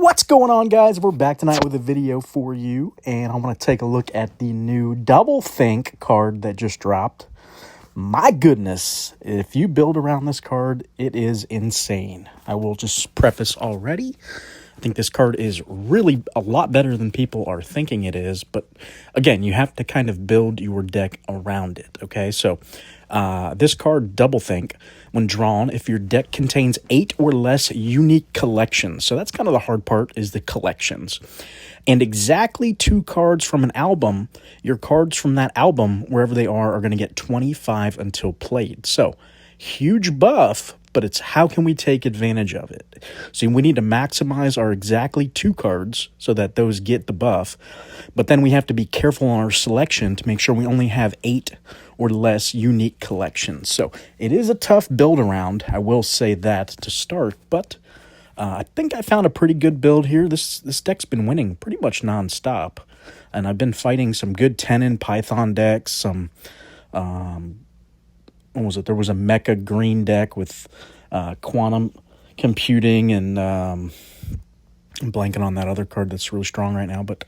What's going on, guys? We're back tonight with a video for you, and I want to take a look at the new Double Think card that just dropped. My goodness, if you build around this card, it is insane. I will just preface already. I think this card is really a lot better than people are thinking it is, but again, you have to kind of build your deck around it, okay? So this card, Double Think, when drawn, if your deck contains 8 or less unique collections, so that's kind of the hard part, is the collections, and exactly 2 cards from an album, your cards from that album, wherever they are going to get 25 until played. So, huge buff, but it's how can we take advantage of it? So we need to maximize our exactly 2 cards so that those get the buff, but then we have to be careful on our selection to make sure we only have 8 or less unique collections. So it is a tough build around, I will say that to start, but I think I found a pretty good build here. This deck's been winning pretty much nonstop, and I've been fighting some good Tennin Python decks, some what was it? There was a Mecha green deck with quantum computing, and I'm blanking on that other card that's really strong right now. But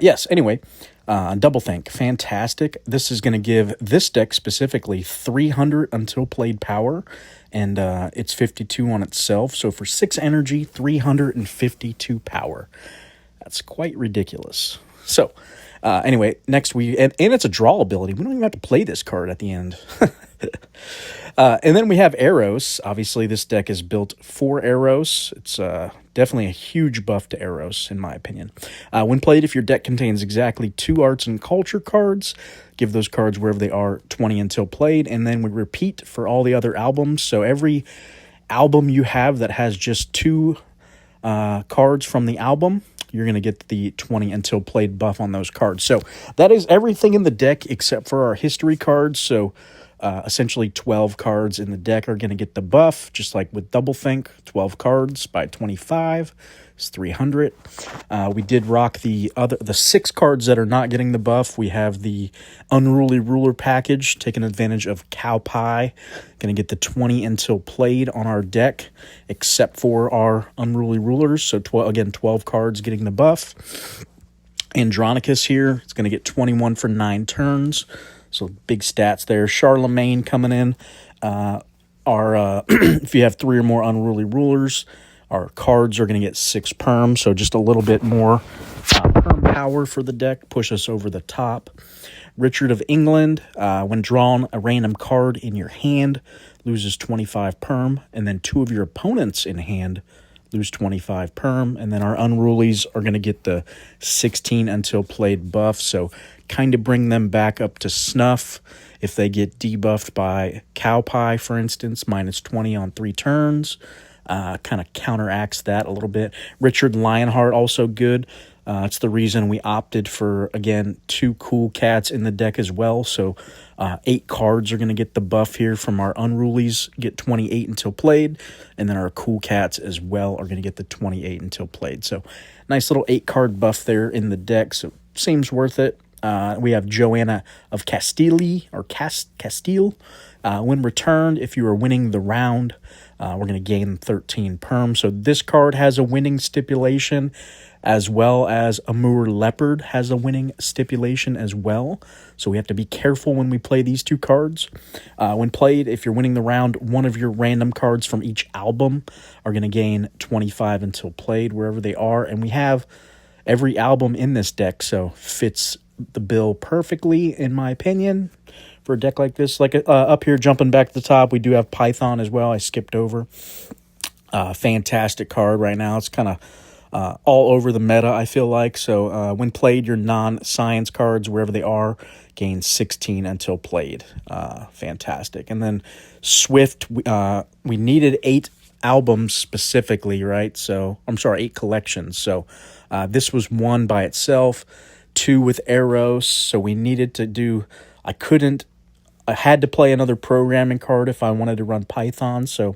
yes, anyway, Double Think, fantastic. This is going to give this deck specifically 300 until played power, and it's 52 on itself. So for 6 energy, 352 power. That's quite ridiculous. So anyway, next and it's a draw ability. We don't even have to play this card at the end. And then we have Eros. Obviously, this deck is built for Eros. It's definitely a huge buff to Eros, in my opinion. When played, if your deck contains exactly 2 arts and culture cards, give those cards wherever they are 20 until played. And then we repeat for all the other albums. So every album you have that has just 2 cards from the album, you're going to get the 20 until played buff on those cards. So that is everything in the deck except for our history cards. So essentially 12 cards in the deck are going to get the buff, just like with Double Think. 12 cards by 25 is 300. We did rock the 6 cards that are not getting the buff. We have the Unruly Ruler package, taking advantage of Cow Pie. Going to get the 20 until played on our deck, except for our Unruly Rulers. So again, 12 cards getting the buff. Andronicus here, it's going to get 21 for 9 turns. So big stats there. Charlemagne coming in. If you have 3 or more Unruly Rulers, our cards are going to get 6 perm. So just a little bit more perm power for the deck. Push us over the top. Richard of England, when drawn, a random card in your hand loses 25 perm. And then 2 of your opponents in hand lose 25 perm. And then our Unrulies are going to get the 16 until played buff. So kind of bring them back up to snuff. If they get debuffed by Cow Pie, for instance, minus 20 on 3 turns, kind of counteracts that a little bit. Richard Lionheart, also good. It's the reason we opted for, again, 2 cool cats in the deck as well. So 8 cards are going to get the buff here from our Unrulies, get 28 until played. And then our cool cats as well are going to get the 28 until played. So nice little 8-card buff there in the deck. So seems worth it. We have Joanna of Castile, or Castile. When returned, if you are winning the round, we're going to gain 13 perm. So this card has a winning stipulation, as well as Amur Leopard has a winning stipulation as well. So we have to be careful when we play these 2 cards. When played, if you're winning the round, one of your random cards from each album are going to gain 25 until played, wherever they are. And we have every album in this deck, so fits the bill perfectly, in my opinion, for a deck like this. Like up here, jumping back to the top, we do have Python as well. I skipped over. Fantastic card right now. It's kind of all over the meta, I feel like. So when played, your non-science cards, wherever they are, gain 16 until played. Fantastic. And then Swift, we needed 8 albums specifically, right? So I'm sorry, 8 collections. So this was 1 by itself, 2 with Eros. So we needed to do, I had to play another programming card if I wanted to run Python. So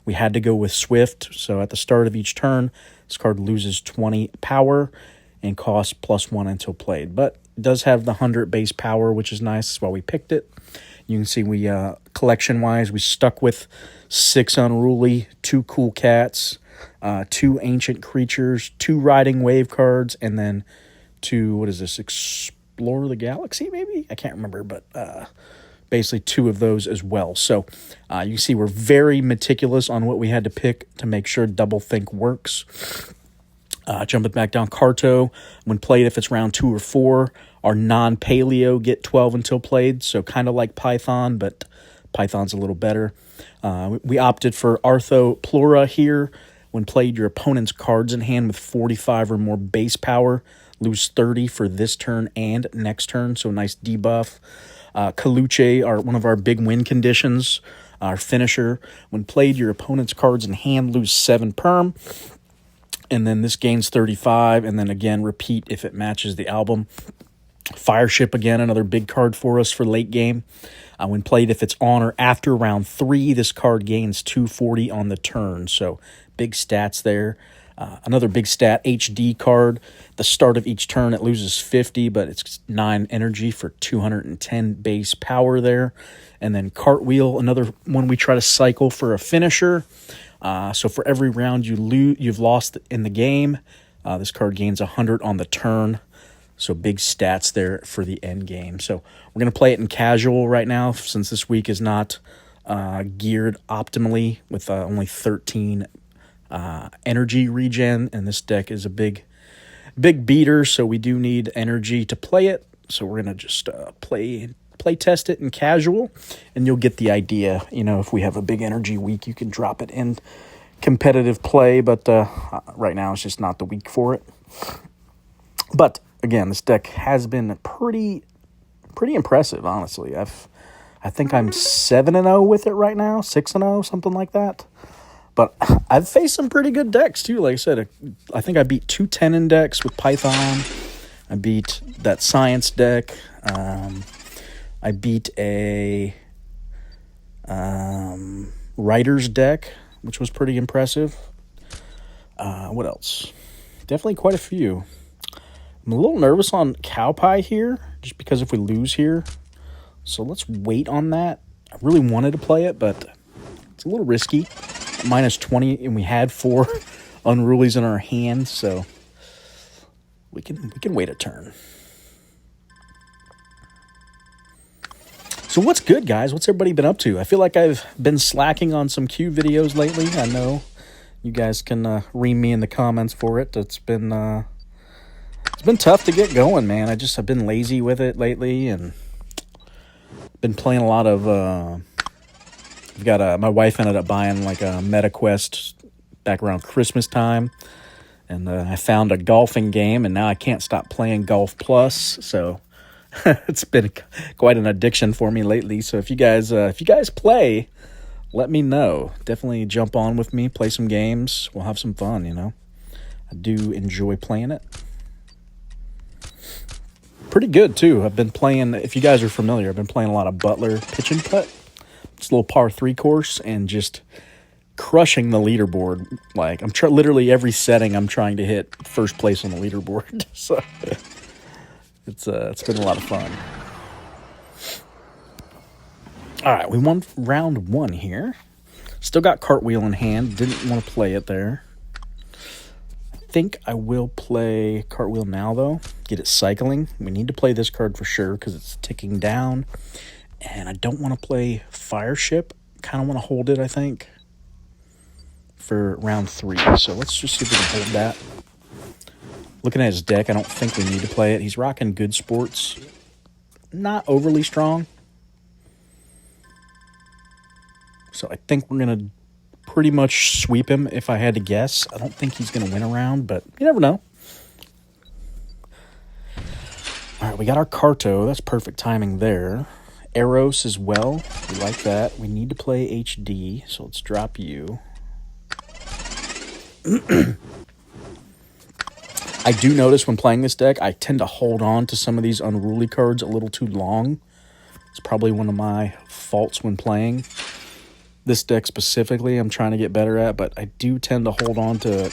we had to go with Swift. So at the start of each turn, this card loses 20 power and costs +1 until played. But it does have the 100 base power, which is nice. That's why we picked it. You can see we, collection-wise, we stuck with 6 Unruly, 2 Cool Cats, 2 ancient creatures, 2 riding wave cards, and then 2, what is this, Explore the Galaxy maybe? I can't remember, but basically 2 of those as well. So you can see we're very meticulous on what we had to pick to make sure Doublethink works. Jumping back down, Carto, when played, if it's round 2 or 4, our non-paleo get 12 until played, so kind of like Python, but Python's a little better. We opted for Arthroplura here. When played, your opponent's cards in hand with 45 or more base power lose 30 for this turn and next turn, so nice debuff. Kaluche are one of our big win conditions, our finisher. When played, your opponent's cards in hand lose 7 perm, and then this gains 35, and then again repeat if it matches the album. Fireship, again, another big card for us for late game. When played, if it's on or after round 3, this card gains 240 on the turn, so big stats there. Another big stat, HD card. At the start of each turn, it loses 50, but it's 9 energy for 210 base power there. And then Cartwheel, another one we try to cycle for a finisher. So for every round you've lost in the game, this card gains 100 on the turn. So big stats there for the end game. So we're going to play it in casual right now since this week is not geared optimally with only 13 energy regen, and this deck is a big beater, so we do need energy to play it. So we're going to just play test it in casual, and you'll get the idea. You know, if we have a big energy week, you can drop it in competitive play, but right now it's just not the week for it. But again, this deck has been pretty impressive, honestly. I think I'm 7-0 with it right now, 6-0, something like that. But I've faced some pretty good decks, too. Like I said, I think I beat 2 Tennin decks with Python. I beat that Science deck. I beat a Writer's deck, which was pretty impressive. What else? Definitely quite a few. I'm a little nervous on Cowpie here, just because if we lose here. So let's wait on that. I really wanted to play it, but it's a little risky. Minus 20, and we had 4 unrulies in our hand, so we can wait a turn. So what's good, guys? What's everybody been up to? I feel like I've been slacking on some Q videos lately. I know you guys can ream me in the comments for it. It's been tough to get going, man. I've been lazy with it lately, and been playing a lot of. I've got my wife ended up buying like a MetaQuest back around Christmas time, and I found a golfing game, and now I can't stop playing Golf Plus. So it's been quite an addiction for me lately. So if you guys play, let me know. Definitely jump on with me, play some games. We'll have some fun. You know, I do enjoy playing it. Pretty good too. I've been playing. If you guys are familiar, I've been playing a lot of Butler pitch and putt. It's a little par 3 course, and just crushing the leaderboard. Like, I'm literally every setting I'm trying to hit first place on the leaderboard. So it's been a lot of fun. All right, we won round 1 here. Still got Cartwheel in hand. Didn't want to play it there. I think I will play Cartwheel now, though. Get it cycling. We need to play this card for sure because it's ticking down. And I don't want to play Fireship. Kind of want to hold it, I think, for round 3. So let's just see if we can hold that. Looking at his deck, I don't think we need to play it. He's rocking Good Sports. Not overly strong. So I think we're going to pretty much sweep him if I had to guess. I don't think he's going to win a round, but you never know. All right, we got our Carto. That's perfect timing there. Eros as well. We like that. We need to play HD, so let's drop you. I do notice when playing this deck, I tend to hold on to some of these unruly cards a little too long. It's probably one of my faults when playing this deck specifically. I'm trying to get better at, but I do tend to hold on to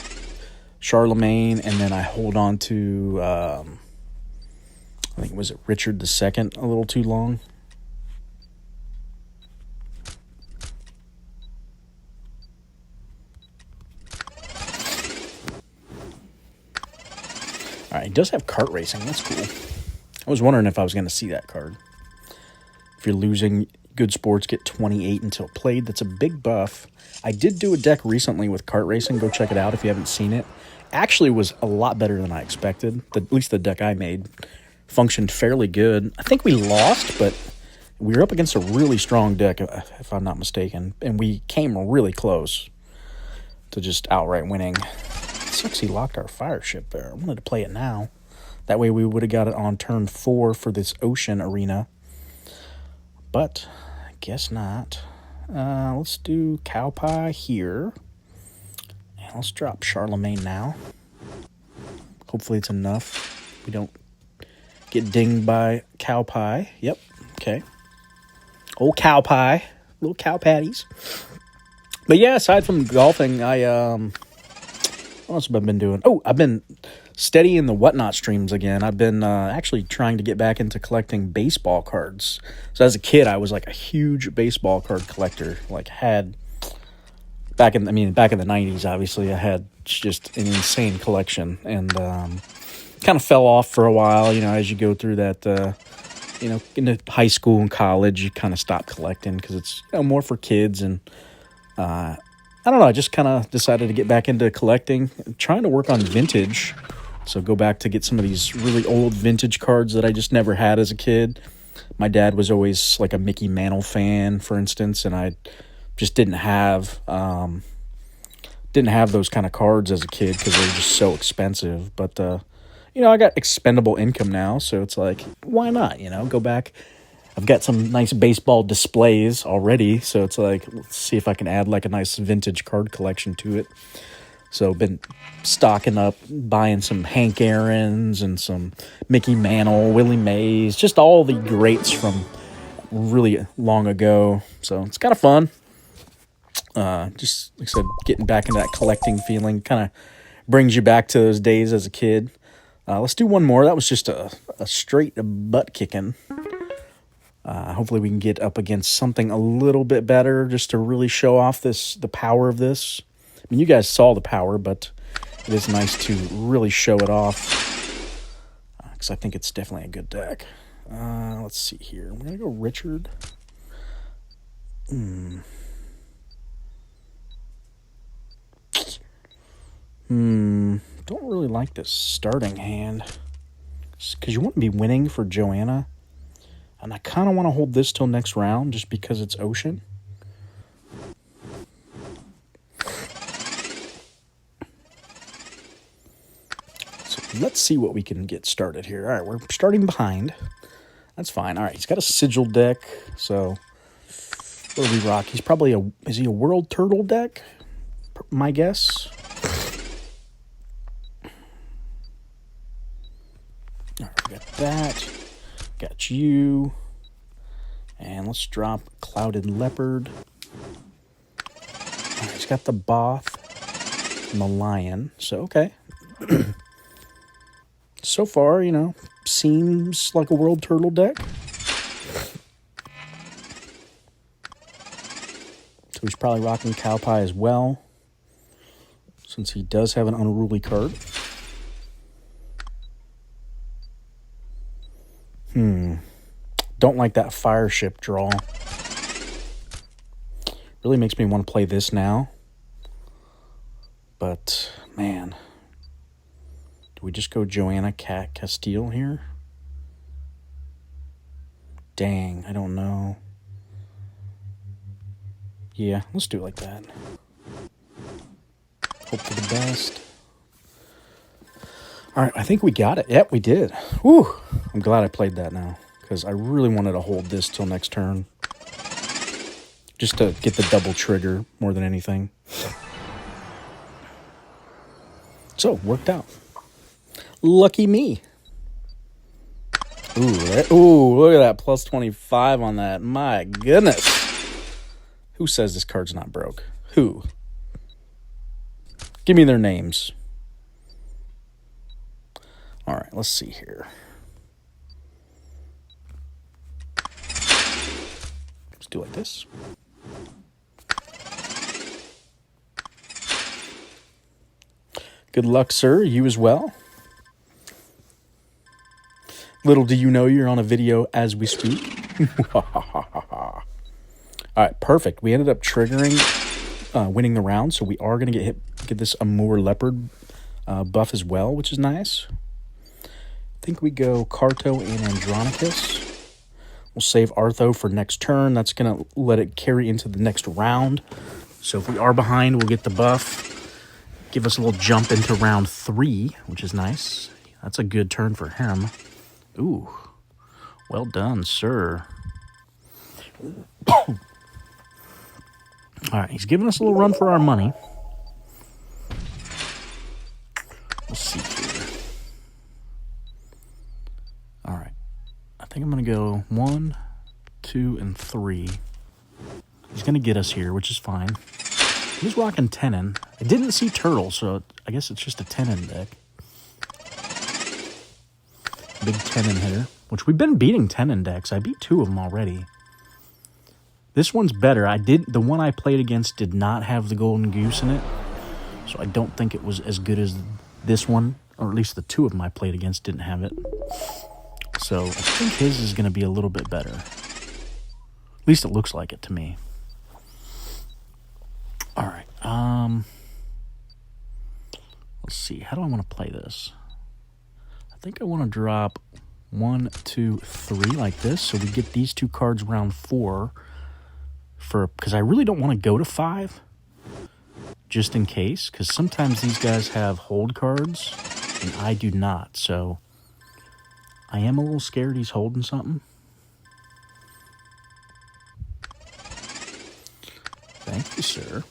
Charlemagne, and then I hold on to, I think, was it Richard II a little too long? All right, he does have kart racing. That's cool. I was wondering if I was going to see that card. If you're losing, good sports get 28 until played. That's a big buff. I did do a deck recently with kart racing. Go check it out if you haven't seen it. Actually was a lot better than I expected. At least the deck I made functioned fairly good. I think we lost, but we were up against a really strong deck, if I'm not mistaken. And we came really close to just outright winning. It sucks he locked our fire ship there. I wanted to play it now. That way we would have got it on turn 4 for this ocean arena. But I guess not. Let's do cow pie here. And let's drop Charlemagne now. Hopefully it's enough. We don't get dinged by cow pie. Yep. Okay. Old cow pie. Little cow patties. But yeah, aside from golfing, what else have I been doing? Oh, I've been steady in the Whatnot streams again. I've been actually trying to get back into collecting baseball cards. So as a kid, I was like a huge baseball card collector. Like had back in the 90s, obviously, I had just an insane collection, and kind of fell off for a while. You know, as you go through that, into high school and college, you kind of stop collecting because it's more for kids. And I don't know. I just kind of decided to get back into collecting, trying to work on vintage. So go back to get some of these really old vintage cards that I just never had as a kid. My dad was always like a Mickey Mantle fan, for instance, and I just didn't have those kind of cards as a kid because they were just so expensive. But I got expendable income now, so it's like, why not? Go back. I've got some nice baseball displays already, so it's like, let's see if I can add like a nice vintage card collection to it. So been stocking up, buying some Hank Aaron's and some Mickey Mantle, Willie Mays, just all the greats from really long ago. So it's kind of fun. Just like I said, getting back into that collecting feeling kind of brings you back to those days as a kid. Let's do one more. That was just a straight butt kicking. Hopefully we can get up against something a little bit better just to really show off the power of this. I mean, you guys saw the power, but it is nice to really show it off because I think it's definitely a good deck. Let's see here. We're going to go Richard. Don't really like this starting hand because you want to be winning for Joanna. And I kind of want to hold this till next round just because it's ocean. So let's see what we can get started here. All right, we're starting behind. That's fine. All right, he's got a sigil deck. So what do we rock? He's probably is he a world turtle deck? My guess. All right, we got that. Got you. And let's drop Clouded Leopard. All right, he's got the Both and the Lion. So, okay. So far, seems like a World Turtle deck. So he's probably rocking Cow Pie as well, since he does have an unruly card. Don't like that fire ship draw. Really makes me want to play this now. But, man. Do we just go Joanna Castile here? Dang, I don't know. Yeah, let's do it like that. Hope for the best. All right, I think we got it. Yep, we did. Whew. I'm glad I played that now because I really wanted to hold this till next turn. Just to get the double trigger more than anything. So, worked out. Lucky me. Ooh, look at that. Plus 25 on that. My goodness. Who says this card's not broke? Who? Give me their names. All right, let's see here. Let's do it like this. Good luck, sir. You as well. Little do you know you're on a video as we speak. All right, perfect. We ended up triggering, winning the round, so we are going to get this Amur Leopard buff as well, which is nice. I think we go Carto and Andronicus. We'll save Artho for next turn. That's going to let it carry into the next round. So if we are behind, we'll get the buff. Give us a little jump into round 3, which is nice. That's a good turn for him. Ooh, well done, sir. All right, he's giving us a little run for our money. We'll see here. All right, I think I'm going to go 1, 2, and 3. He's going to get us here, which is fine. He's rocking Tennin. I didn't see Turtle, so I guess it's just a Tennin deck. Big Tennin hitter, which we've been beating Tennin decks. I beat 2 of them already. This one's better. The one I played against did not have the Golden Goose in it, so I don't think it was as good as this one, or at least the 2 of them I played against didn't have it. So I think his is going to be a little bit better. At least it looks like it to me. All right. Let's see. How do I want to play this? I think I want to drop 1, 2, 3 like this, so we get these 2 cards round 4. Because I really don't want to go to 5, just in case. Because sometimes these guys have hold cards, and I do not. So I am a little scared he's holding something. Thank you, sir.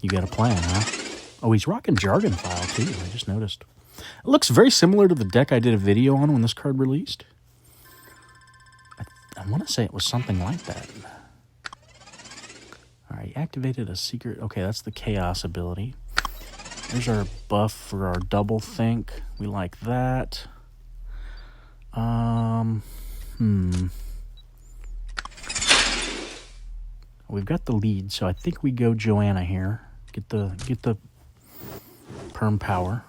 You got a plan, huh? Oh, he's rocking Jargon File, too. I just noticed. It looks very similar to the deck I did a video on when this card released. I want to say it was something like that. All right, activated a secret. Okay, that's the Chaos ability. There's our buff for our double think. We like that. We've got the lead, so I think we go Joanna here. Get the perm power.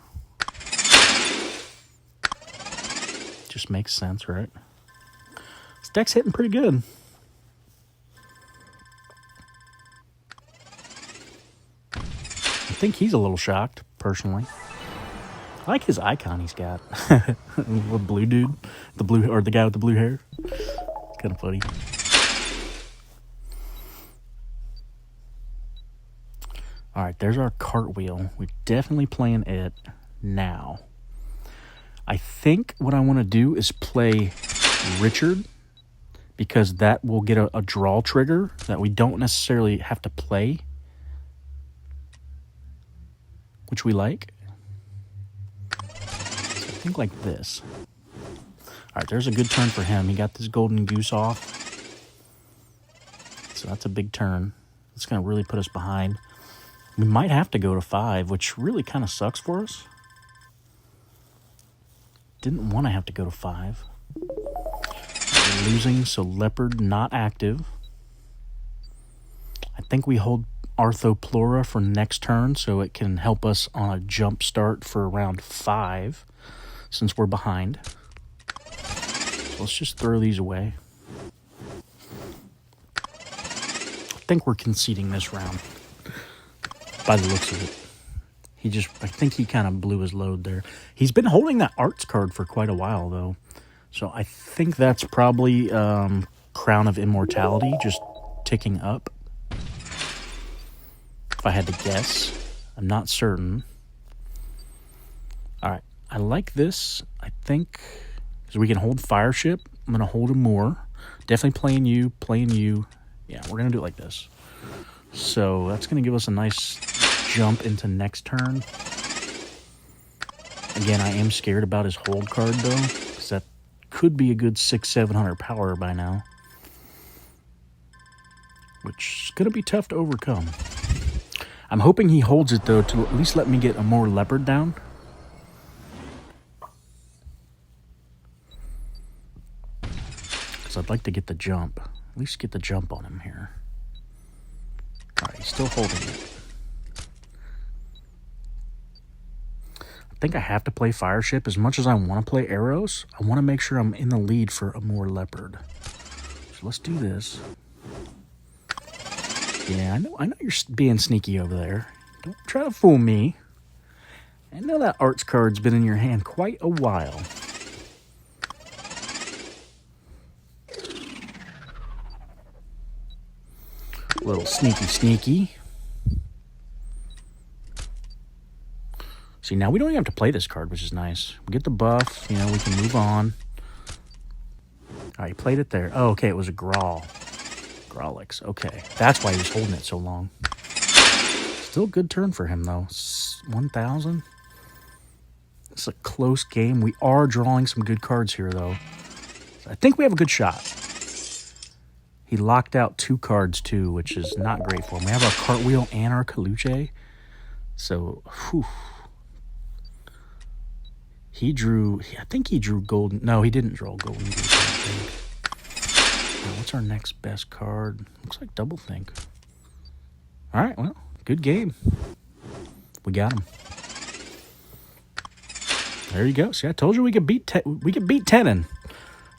Just makes sense, right? This deck's hitting pretty good. I think he's a little shocked, personally. I like his icon he's got. The blue dude. The guy with the blue hair. It's kind of funny. All right, there's our cartwheel. We're definitely playing it now. I think what I want to do is play Richard, because that will get a draw trigger that we don't necessarily have to play, which we like. So I think like this. All right, there's a good turn for him. He got this Golden Goose off. So that's a big turn. It's going to really put us behind. We might have to go to 5, which really kind of sucks for us. Didn't want to have to go to 5. We're losing, so Leopard not active. I think we hold Arthroplura for next turn, so it can help us on a jump start for round 5, since we're behind. So let's just throw these away. I think we're conceding this round, by the looks of it. I think he kind of blew his load there. He's been holding that arts card for quite a while, though. So I think that's probably Crown of Immortality, just ticking up. If I had to guess. I'm not certain. All right. I like this, I think, because we can hold Fireship. I'm going to hold him more. Definitely playing you. Yeah, we're going to do it like this. So that's going to give us a nice jump into next turn. Again, I am scared about his hold card, though, because that could be a good 600-700 power by now, which is going to be tough to overcome. I'm hoping he holds it, though, to at least let me get a more Leopard down. Because I'd like to get the jump. least get the jump on him here. All right, he's still holding it. I think I have to play Fire Ship. As much as I want to play Eros, I want to make sure I'm in the lead for a more Leopard. So let's do this. Yeah, I know you're being sneaky over there. Don't try to fool me. I know that Arts card's been in your hand quite a while. A little sneaky. See, now we don't even have to play this card, which is nice. We get the buff, you know, we can move on. All right, played it there. Oh, okay, it was a Grawl. Growlix, okay. That's why he was holding it so long. Still a good turn for him, though. 1,000. It's a close game. We are drawing some good cards here, though. I think we have a good shot. He locked out 2 cards, too, which is not great for him. We have our Cartwheel and our Kaluche. So, whew. He drew, I think he drew golden. No, he didn't draw golden. What's our next best card? Looks like Double Think. All right, well, good game. We got him. There you go. See, I told you we could beat Tennin.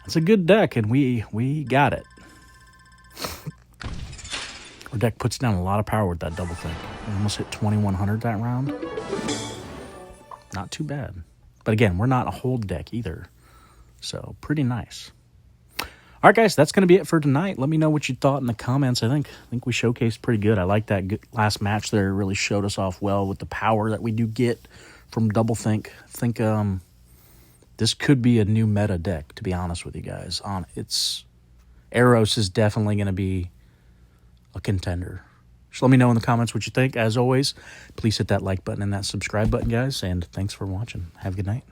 That's a good deck, and we got it. Our deck puts down a lot of power with that Double Think. We almost hit 2,100 that round. Not too bad. But again, we're not a hold deck either. So, pretty nice. All right, guys, that's going to be it for tonight. Let me know what you thought in the comments. I think we showcased pretty good. I like that last match there. It really showed us off well with the power that we do get from Double Think. I think this could be a new meta deck, to be honest with you guys. Eros is definitely going to be a contender. Just let me know in the comments what you think. As always, please hit that like button and that subscribe button, guys. And thanks for watching. Have a good night.